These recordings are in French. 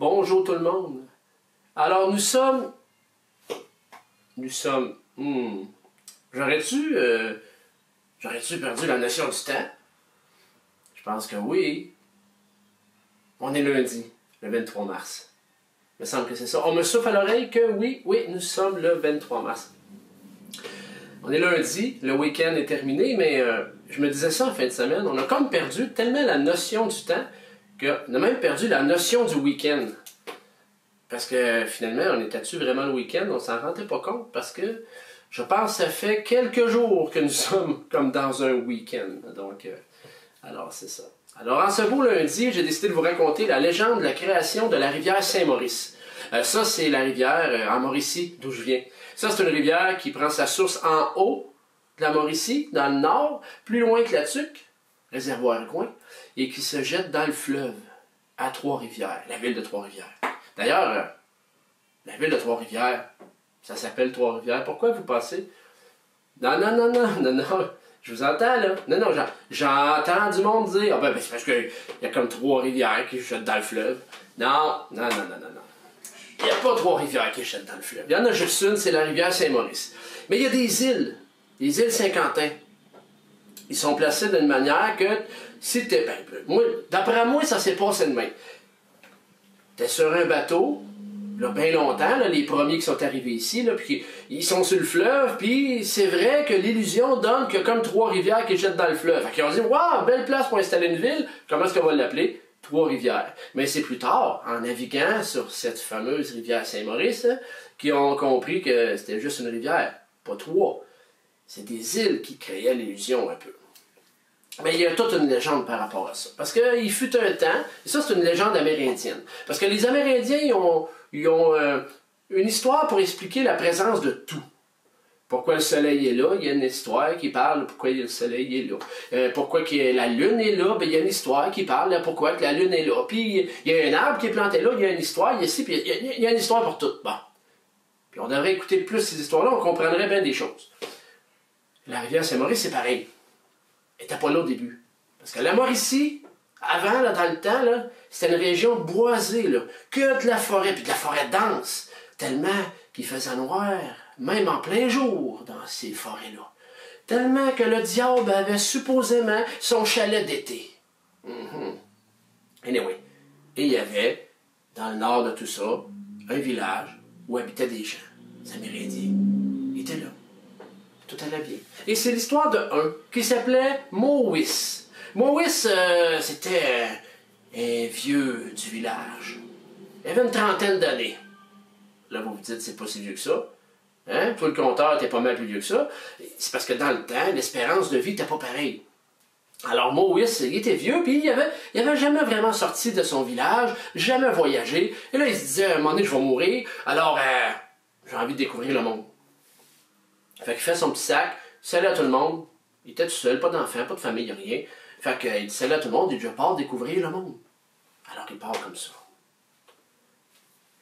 Bonjour tout le monde. Alors nous sommes... J'aurais-tu perdu la notion du temps? Je pense que oui. On est lundi, le 23 mars. Il me semble que c'est ça. On me souffle à l'oreille que oui, nous sommes le 23 mars. On est lundi, le week-end est terminé, mais je me disais ça en fin de semaine, on a comme perdu tellement la notion du temps qu'on a même perdu la notion du week-end. Parce que finalement, on était-tu vraiment le week-end? On s'en rendait pas compte parce que je pense que ça fait quelques jours que nous sommes comme dans un week-end. Donc, alors c'est ça. Alors en ce beau lundi, j'ai décidé de vous raconter la légende de la création de la rivière Saint-Maurice. Ça, c'est la rivière en Mauricie, d'où je viens. Ça, c'est une rivière qui prend sa source en haut de la Mauricie, dans le nord, plus loin que la Tuque, réservoir Gouin, et qui se jette dans le fleuve, à Trois-Rivières, la ville de Trois-Rivières. D'ailleurs, la ville de Trois-Rivières, ça s'appelle Trois-Rivières. Pourquoi vous pensez? Non, je vous entends là. Non, j'entends du monde dire, ah ben c'est parce qu'il y a comme Trois-Rivières qui jettent dans le fleuve. Non. Il n'y a pas Trois-Rivières qui jettent dans le fleuve. Il y en a juste une, c'est la rivière Saint-Maurice. Mais il y a des îles Saint-Quentin. Ils sont placés d'une manière que, si t'es... d'après moi, ça s'est passé de même. T'es sur un bateau, là, bien longtemps, là, les premiers qui sont arrivés ici, là, puis ils sont sur le fleuve, puis c'est vrai que l'illusion donne qu'il y a comme Trois-Rivières qui jettent dans le fleuve. Fait qu'ils ont dit, waouh, belle place pour installer une ville, comment est-ce qu'on va l'appeler? Trois-Rivières. Mais c'est plus tard, en naviguant sur cette fameuse rivière Saint-Maurice, qu'ils ont compris que c'était juste une rivière, pas trois. C'est des îles qui créaient l'illusion un peu. Mais il y a toute une légende par rapport à ça. Parce qu'il fut un temps, et ça c'est une légende amérindienne, parce que les Amérindiens, ils ont une histoire pour expliquer la présence de tout. Pourquoi le soleil est là, il y a une histoire qui parle de pourquoi le soleil est là. Pourquoi que la lune est là, ben, il y a une histoire qui parle de pourquoi que la lune est là. Puis il y a un arbre qui est planté là, il y a une histoire, il y a ici, puis il y a une histoire pour tout. Bon. Puis on devrait écouter plus ces histoires-là, on comprendrait bien des choses. La rivière Saint-Maurice, c'est pareil. Elle n'était pas là au début. Parce que la Mauricie, avant, là, dans le temps, c'était une région boisée, là, que de la forêt, puis de la forêt dense, tellement qu'il faisait noir, même en plein jour, dans ces forêts-là. Tellement que le diable avait supposément son chalet d'été. Anyway. Et il y avait, dans le nord de tout ça, un village où habitaient des gens, des Amérindiens. Ils étaient là. Tout allait bien. Et c'est l'histoire de un qui s'appelait Mowis. Mowis, c'était un vieux du village. Il avait une trentaine d'années. Là, vous vous dites, c'est pas si vieux que ça. Hein? Toi, le compteur était pas mal plus vieux que ça. C'est parce que dans le temps, l'espérance de vie n'était pas pareille. Alors, Mowis, il était vieux, puis il avait jamais vraiment sorti de son village, jamais voyagé. Et là, il se disait, à un moment donné, je vais mourir, alors j'ai envie de découvrir le monde. Fait qu'il fait son petit sac, salut à tout le monde. Il était tout seul, pas d'enfant, pas de famille, rien. Fait qu'il dit salut à tout le monde, et je pars découvrir le monde. Alors il part comme ça.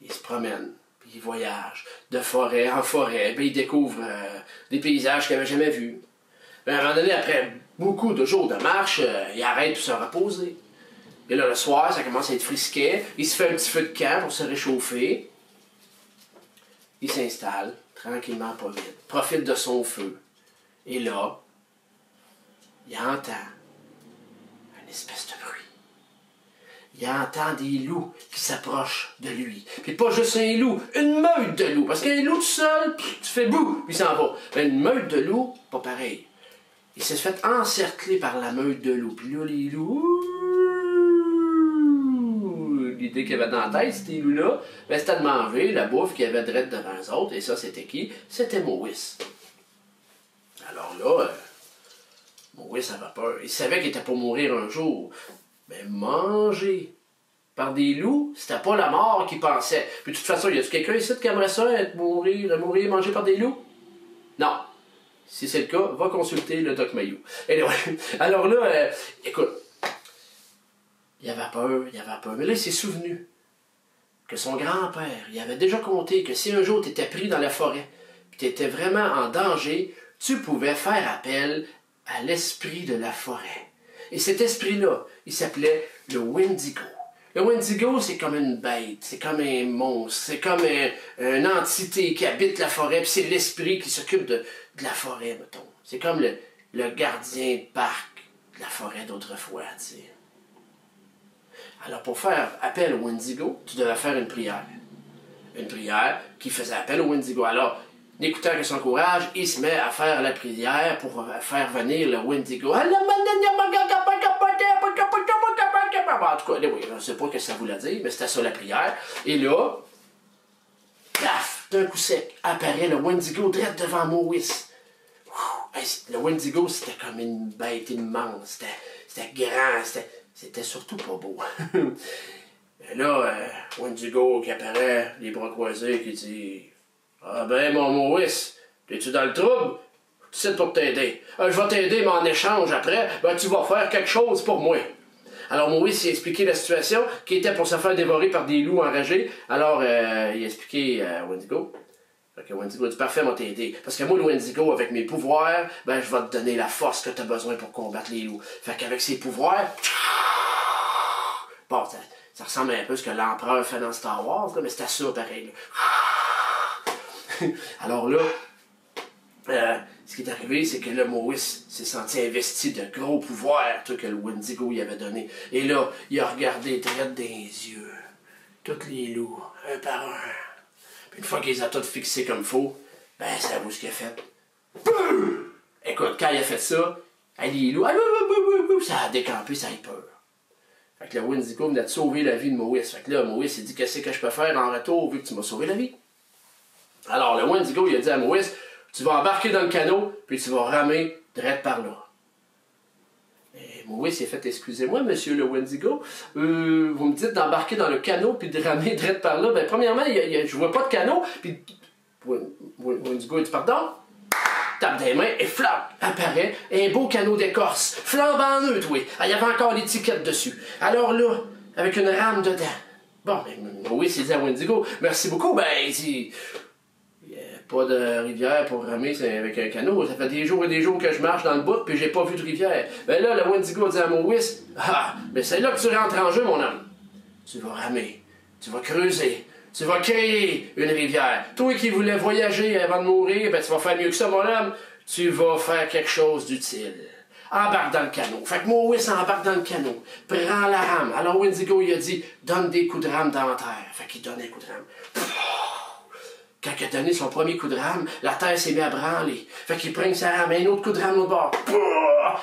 Il se promène, puis il voyage de forêt en forêt, puis il découvre des paysages qu'il n'avait jamais vus. Puis à un moment donné, après beaucoup de jours de marche, il arrête pour se reposer. Et là, le soir, ça commence à être frisquet. Il se fait un petit feu de camp pour se réchauffer. Il s'installe. Tranquillement, pas vite. Profite de son feu. Et là, il entend une espèce de bruit. Il entend des loups qui s'approchent de lui. Puis pas juste un loup, une meute de loups. Parce qu'un loup tout seul, tu fais bouh, puis il s'en va. Mais une meute de loups, pas pareil. Il s'est fait encercler par la meute de loups. Puis là, les loups... L'idée qu'il y avait dans la tête, ces loups-là, ben, c'était de manger la bouffe qu'il y avait direct devant eux autres. Et ça, c'était qui? C'était Mowis. Alors là, Mowis avait peur. Il savait qu'il était pour mourir un jour. Mais manger par des loups, c'était pas la mort qu'il pensait. Puis de toute façon, y a-tu quelqu'un ici qui aimerait ça, mourir mangé par des loups? Non. Si c'est le cas, va consulter le Doc Mayou. Alors là, écoute, il avait peur. Mais là, il s'est souvenu que son grand-père, il avait déjà compté que si un jour tu étais pris dans la forêt, puis tu étais vraiment en danger, tu pouvais faire appel à l'esprit de la forêt. Et cet esprit-là, il s'appelait le Wendigo. Le Wendigo, c'est comme une bête, c'est comme un monstre, c'est comme une entité qui habite la forêt, puis c'est l'esprit qui s'occupe de la forêt, mettons. C'est comme le gardien de parc de la forêt d'autrefois, tu sais. Alors, pour faire appel au Wendigo, tu devais faire une prière. Une prière qui faisait appel au Wendigo. Alors, n'écoutant que son courage, il se met à faire la prière pour faire venir le Wendigo. En tout cas, oui, je ne sais pas ce que ça voulait dire, mais c'était ça la prière. Et là, paf, d'un coup sec, apparaît le Wendigo direct devant Maurice. Le Wendigo, c'était comme une bête immense. C'était grand, c'était surtout pas beau. Et là, Wendigo qui apparaît, les bras croisés, qui dit « Ah ben, mon Maurice, es-tu dans le trouble? Tu sais pour t'aider. Je vais t'aider, mais en échange, après, ben, tu vas faire quelque chose pour moi. » Alors Maurice il a expliqué la situation, qui était pour se faire dévorer par des loups enragés. Alors, il a expliqué à Wendigo. Fait que Wendigo dit « Parfait, moi t'aider. Parce que moi, le Wendigo, avec mes pouvoirs, ben, je vais te donner la force que tu as besoin pour combattre les loups. » Fait qu'avec ses pouvoirs, bon, ça ressemble un peu à ce que l'empereur fait dans Star Wars, là, mais c'était ça pareil. Alors là, ce qui est arrivé, c'est que là, Maurice s'est senti investi de gros pouvoirs que le Wendigo lui avait donné. Et là, il a regardé direct dans les yeux tous les loups, un par un. Puis une fois qu'il les a tous fixés comme faut, ben, ça vaut ce qu'il a fait. Bouh! Écoute, quand il a fait ça, les loups, ça a décampé, ça a eu peur. Fait que le Wendigo venait de sauver la vie de Maurice. Fait que là, Maurice, il dit, qu'est-ce que je peux faire en retour vu que tu m'as sauvé la vie? Alors, le Wendigo, il a dit à Maurice, tu vas embarquer dans le canot, puis tu vas ramer direct par là. Et Maurice, il a fait, excusez-moi, monsieur le Wendigo, vous me dites d'embarquer dans le canot, puis de ramer direct par là. Ben, premièrement, je vois pas de canot, puis Wendigo, il dit, pardon? Tape des mains et flap, apparaît un beau canot d'écorce, flambant neutre, oui. Il y avait encore l'étiquette dessus. Alors là, avec une rame dedans. Bon, ben, oui, c'est dit à Wendigo, merci beaucoup, ben, il dit, il n'y a pas de rivière pour ramer avec un canot. Ça fait des jours et des jours que je marche dans le bout, puis j'ai pas vu de rivière. Ben là, le Wendigo dit à Maurice, ah, mais c'est là que tu rentres en jeu, mon homme. Tu vas ramer, tu vas creuser. Tu vas créer une rivière. Toi qui voulais voyager avant de mourir, ben tu vas faire mieux que ça, mon homme. Tu vas faire quelque chose d'utile. Embarque dans le canot. Fait que Maurice embarque dans le canot. Prends la rame. Alors Wendigo, il a dit, donne des coups de rame dans la terre. Fait qu'il donne un coup de rame. Quand il a donné son premier coup de rame, la terre s'est mise à branler. Fait qu'il prend sa rame, un autre coup de rame au bord.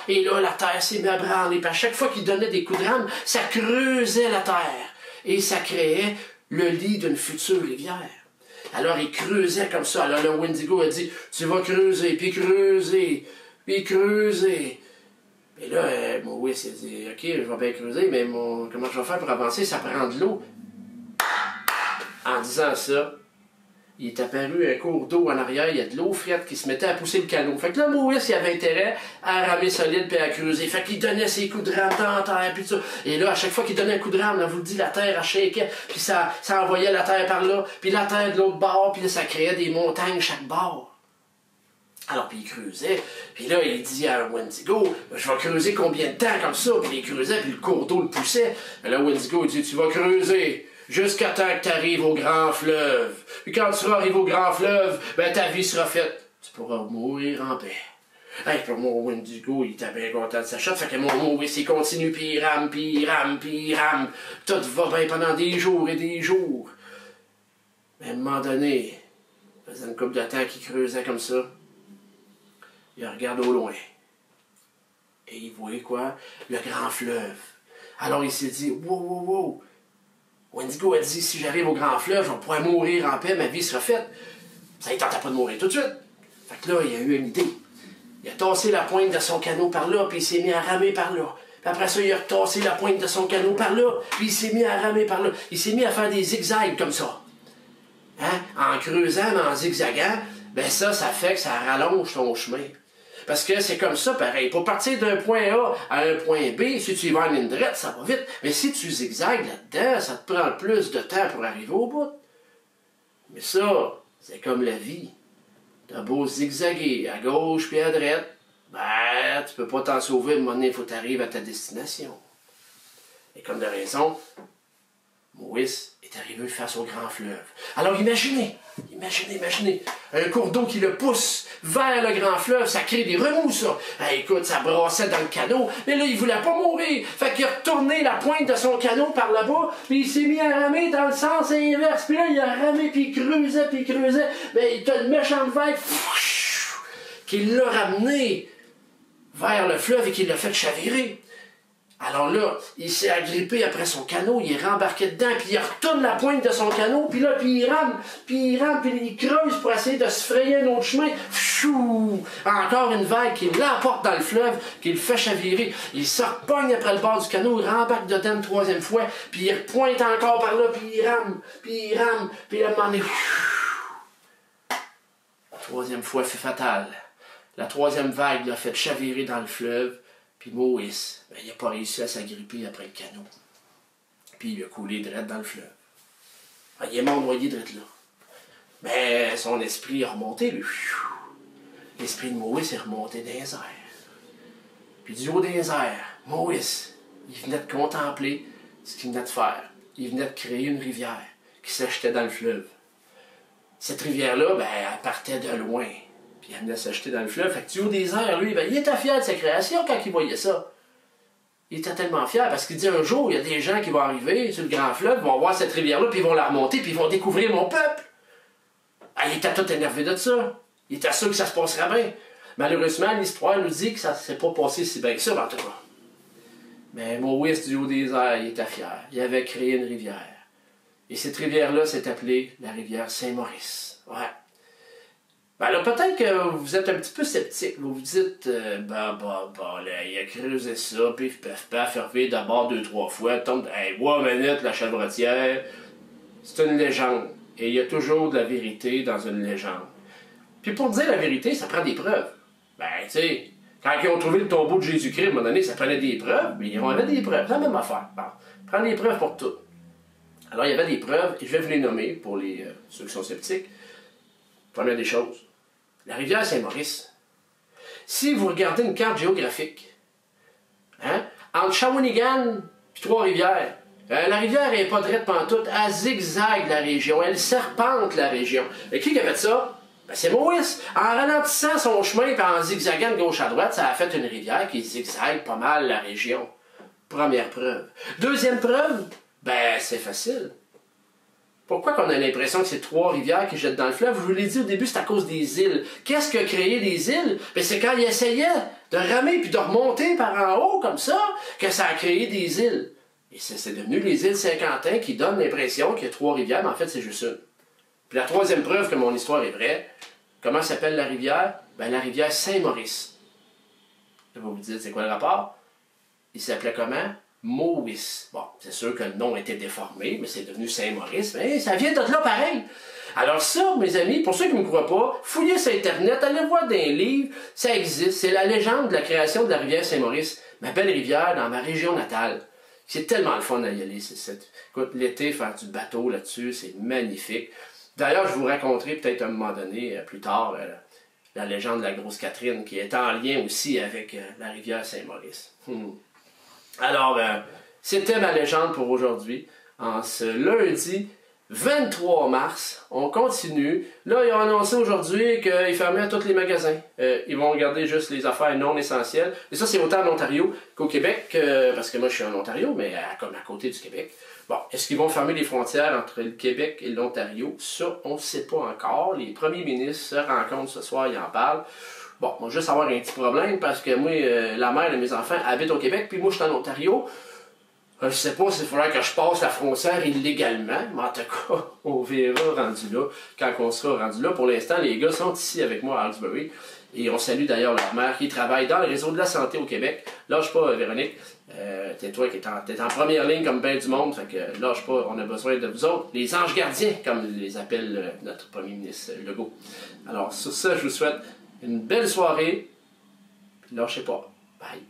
Et là, la terre s'est mise à branler. Puis à chaque fois qu'il donnait des coups de rame, ça creusait la terre. Et ça créait le lit d'une future rivière. Alors, il creusait comme ça. Alors, le Wendigo a dit, tu vas creuser, puis creuser, puis creuser. Et là, Maurice a dit, OK, je vais bien creuser, mais comment je vais faire pour avancer? Ça prend de l'eau. En disant ça, il est apparu un cours d'eau en arrière, il y a de l'eau frette qui se mettait à pousser le canot. Fait que là, Maurice, il avait intérêt à ramer solide puis à creuser. Fait qu'il donnait ses coups de rame dans la terre, puis tout ça. Et là, à chaque fois qu'il donnait un coup de rame, là, vous le dites, la terre, elle shakeait, puis ça envoyait la terre par là, puis la terre de l'autre bord, puis là, ça créait des montagnes chaque bord. Alors, puis il creusait, puis là, il dit à Wendigo, je vais creuser combien de temps comme ça? Puis il creusait, puis le cours d'eau le poussait. Et là, Wendigo, il dit, tu vas creuser jusqu'à temps que tu arrives au grand fleuve. Puis quand tu seras arrivé au grand fleuve, ben ta vie sera faite. Tu pourras mourir en paix. Hey, puis mon Wendigo, il était bien content de sa shot. Fait que mon Maurice, il continue, puis il rame, puis il rame, puis il rame. Tout va bien pendant des jours et des jours. Mais à un moment donné, il faisait une couple de temps qu'il creusait comme ça. Il regarde au loin. Et il voyait quoi? Le grand fleuve. Alors il s'est dit, wow, wow, wow. Wendigo a dit, si j'arrive au grand fleuve, je vais pouvoir mourir en paix, ma vie sera faite. Ça ne tentait pas de mourir tout de suite. Fait que là, il a eu une idée. Il a tassé la pointe de son canot par là, puis il s'est mis à ramer par là. Puis après ça, il a tassé la pointe de son canot par là, puis il s'est mis à ramer par là. Il s'est mis à faire des zigzags comme ça. Hein? En creusant, en zigzagant, ben ça fait que ça rallonge ton chemin. Parce que c'est comme ça, pareil. Pour partir d'un point A à un point B, si tu y vas en ligne droite, ça va vite. Mais si tu zigzags là-dedans, ça te prend plus de temps pour arriver au bout. Mais ça, c'est comme la vie. T'as beau zigzaguer à gauche puis à droite, ben, tu peux pas t'en sauver. À un moment donné, il faut t'arriver à ta destination. Et comme de raison, Moïse est arrivé face au grand fleuve. Alors imaginez, un cours d'eau qui le pousse vers le grand fleuve, ça crée des remous, ça. Ah, écoute, ça brassait dans le canot, mais là, il voulait pas mourir. Fait qu'il a retourné la pointe de son canot par là-bas, puis il s'est mis à ramer dans le sens inverse. Puis là, il a ramé, puis il creusait. Mais il a une méchante vague qui l'a ramené vers le fleuve et qui l'a fait chavirer. Alors là, il s'est agrippé après son canot, il est rembarqué dedans, puis il retourne la pointe de son canot, puis là, puis il creuse pour essayer de se frayer un autre chemin. Pfiou! Encore une vague qui l'emporte dans le fleuve, qui le fait chavirer. Il se repogne après le bord du canot, il rembarque dedans une troisième fois, puis il repointe encore par là, puis il rame, puis à un moment donné, troisième fois, c'est fatal. La troisième vague l'a fait chavirer dans le fleuve, puis Moïse, ben, il n'a pas réussi à s'agripper après le canot. Puis il a coulé direct dans le fleuve. Ah, il est mort noyé direct là. Mais son esprit a remonté, lui. L'esprit de Moïse est remonté dans les airs. Puis du haut des airs, Moïse, il venait de contempler ce qu'il venait de faire. Il venait de créer une rivière qui s'achetait dans le fleuve. Cette rivière-là, ben, elle partait de loin. Puis elle venait s'acheter dans le fleuve. Fait que du haut des airs, lui, ben, il était fier de sa création quand il voyait ça. Il était tellement fier parce qu'il dit un jour, il y a des gens qui vont arriver sur le grand fleuve, vont voir cette rivière-là, puis ils vont la remonter, puis ils vont découvrir mon peuple. Ah, il était tout énervé de ça. Il était sûr que ça se passerait bien. Malheureusement, l'histoire nous dit que ça ne s'est pas passé si bien que ça, en tout cas. Mais Moïse, du haut des airs, il était fier. Il avait créé une rivière. Et cette rivière-là s'est appelée la rivière Saint-Maurice. Ouais. Ben alors peut-être que vous êtes un petit peu sceptique. Vous vous dites, là, il a creusé ça, pif, paf, paf, fervé d'abord 2-3 fois, tombe, hey, 3 minutes, la chèvretière. C'est une légende. Et il y a toujours de la vérité dans une légende. Puis pour dire la vérité, ça prend des preuves. Ben, tu sais, quand ils ont trouvé le tombeau de Jésus-Christ, à un moment donné, ça prenait des preuves, mais ils en avaient des preuves. C'est la même affaire. Bon, prendre des preuves pour tout. Alors, il y avait des preuves, et je vais vous les nommer pour ceux qui sont sceptiques. Première des choses, la rivière Saint-Maurice. Si vous regardez une carte géographique, hein, entre Shawinigan et Trois-Rivières, la rivière n'est pas droite pantoute, elle zigzague la région, elle serpente la région. Et qui a fait ça? Ben, c'est Moïse. En ralentissant son chemin et en zigzagant de gauche à droite, ça a fait une rivière qui zigzague pas mal la région. Première preuve. Deuxième preuve, ben c'est facile. Pourquoi qu'on a l'impression que c'est Trois-Rivières qui jettent dans le fleuve? Je vous l'ai dit au début, c'est à cause des îles. Qu'est-ce qui a créé les îles? Ben, c'est quand ils essayaient de ramer puis de remonter par en haut comme ça que ça a créé des îles. Et c'est devenu les îles Saint-Quentin qui donnent l'impression qu'il y a Trois-Rivières, mais en fait c'est juste une. Puis la troisième preuve que mon histoire est vraie, comment s'appelle la rivière? Ben, la rivière Saint-Maurice. Là, vous vous dites, c'est quoi le rapport? Il s'appelait comment? Moïse. Bon, c'est sûr que le nom était déformé, mais c'est devenu Saint-Maurice. Mais ça vient de là pareil. Alors ça, mes amis, pour ceux qui ne me croient pas, fouillez sur Internet, allez voir dans les livres, ça existe. C'est la légende de la création de la rivière Saint-Maurice, ma belle rivière dans ma région natale. C'est tellement le fun à y aller. Écoute, l'été, faire du bateau là-dessus, c'est magnifique. D'ailleurs, je vous raconterai peut-être à un moment donné, plus tard, la légende de la Grosse Catherine, qui est en lien aussi avec la rivière Saint-Maurice. Alors, c'était ma légende pour aujourd'hui. En ce lundi 23 mars, on continue. Là, ils ont annoncé aujourd'hui qu'ils fermaient tous les magasins. Ils vont garder juste les affaires non essentielles. Et ça, c'est autant en Ontario qu'au Québec, parce que moi, je suis en Ontario, mais comme à côté du Québec. Bon, est-ce qu'ils vont fermer les frontières entre le Québec et l'Ontario? Ça, on ne sait pas encore. Les premiers ministres se rencontrent ce soir, ils en parlent. Bon, moi, juste avoir un petit problème parce que moi, la mère de mes enfants habite au Québec, puis moi, je suis en Ontario. Je sais pas s'il faudrait que je passe la frontière illégalement, mais en tout cas, on verra rendu là, quand on sera rendu là. Pour l'instant, les gars sont ici avec moi à Hawkesbury. Et on salue d'ailleurs leur mère qui travaille dans le réseau de la santé au Québec. Lâche pas, Véronique. T'es toi qui t'es en première ligne comme ben du monde. Fait que lâche pas, on a besoin de vous autres. Les anges gardiens, comme les appelle notre premier ministre Legault. Alors, sur ça, je vous souhaite une belle soirée. Puis lâchez pas. Bye.